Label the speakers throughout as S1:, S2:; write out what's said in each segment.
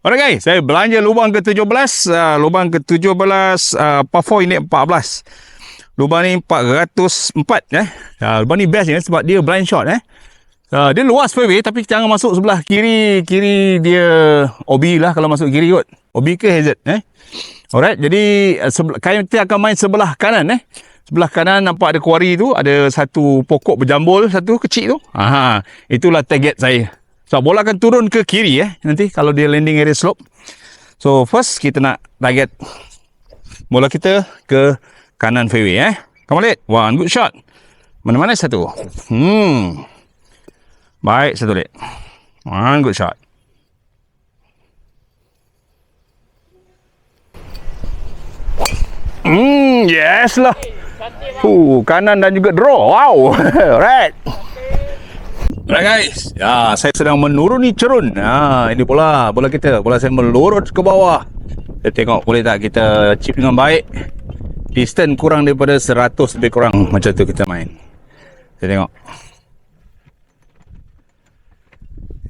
S1: Alright guys, saya belanja lubang ke-17, lubang ke-17 par 4 ini 14. Lubang ni 404 lubang ni best sebab dia blind shot dia luas fairway tapi jangan masuk sebelah kiri. Kiri dia OB lah kalau masuk kiri kot. OB ke hazard Alright, jadi kita akan main sebelah kanan Sebelah kanan nampak ada kuari tu, ada satu pokok berjambul, satu kecil tu. Itulah target saya. So, bola akan turun ke kiri nanti kalau dia landing area slope. So, first kita nak target bola kita ke kanan fairway Come on, Lid. One good shot. Mana-mana satu. Baik, satu Lid. One good shot. Yes lah. Kanan dan juga draw. Wow. Alright. Alright guys, saya sedang menuruni cerun. Ini bola kita. Bola saya melurut ke bawah. Kita tengok boleh tak kita chip dengan baik. Distance kurang daripada 100 lebih kurang. Macam tu kita main. Kita tengok.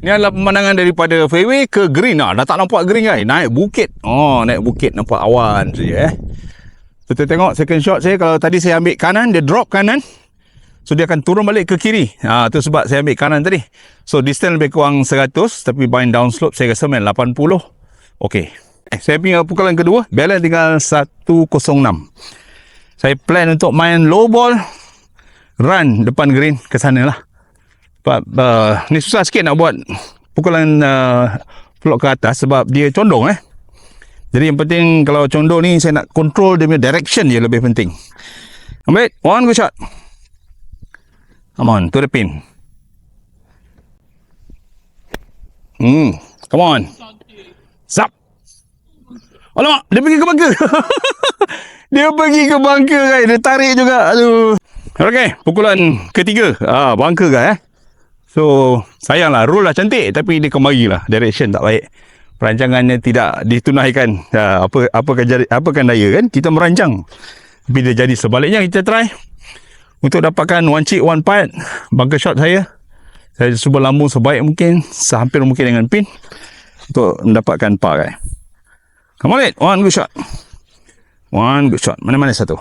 S1: Ini adalah pemandangan daripada fairway ke green. Dah tak nampak green guys. Naik bukit. Naik bukit nampak awan saja Kita tengok second shot saya. Kalau tadi saya ambil kanan, dia drop kanan. So dia akan turun balik ke kiri. Tu sebab saya ambil kanan tadi. So distance lebih kurang 100. Tapi bind down slope saya rasa main 80. Okey. Saya punya pukulan kedua. Balance tinggal 106. Saya plan untuk main low ball. Run depan green ke sana lah. Sebab ni susah sikit nak buat pukulan float ke atas. Sebab dia condong Jadi yang penting kalau condong ni saya nak control dia punya direction je lebih penting. Ambil. One good shot. Come on, to the pin. Come on. Zap. Alamak, dia pergi ke bunker. Dia pergi ke bunker guys. Dia tarik juga. Aduh. Okay, pukulan ketiga. Bunker guys So, sayanglah. Rule lah cantik. Tapi dia kembali lah. Direction tak baik. Perancangannya tidak ditunaikan. Apakan daya kan? Kita merancang. Tapi dia jadi sebaliknya. Kita try. Untuk dapatkan one chip, one putt, bunker shot saya cuba lambung sebaik mungkin, sehampir mungkin dengan pin untuk mendapatkan par Come on, Lid. One good shot. One good shot. Mana-mana satu.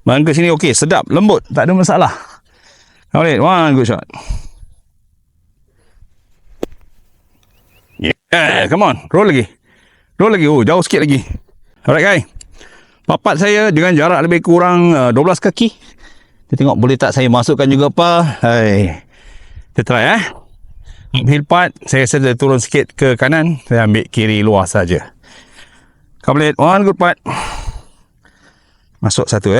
S1: Bunker sini okey, sedap, lembut, tak ada masalah. Come on, Lid. One good shot. Yeah, come on. Roll lagi. Jauh sikit lagi. Alright guys. Papat saya dengan jarak lebih kurang 12 kaki. Kita tengok boleh tak saya masukkan juga apa. Kita try uphill putt. Saya rasa dia turun sikit ke kanan. Saya ambil kiri luar saja. Complete. One good putt. Masuk satu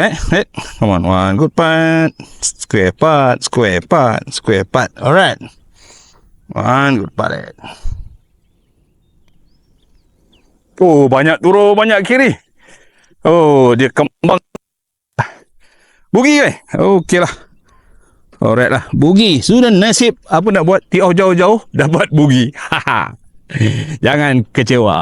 S1: Come on. One good putt. Square putt. Alright. One good putt. Banyak turun, banyak kiri. Dia kembang. Bugi okey lah. Alright lah. Bugi. Sudah nasib. Apa nak buat? Tee off jauh-jauh. Dapat bugi. Jangan kecewa.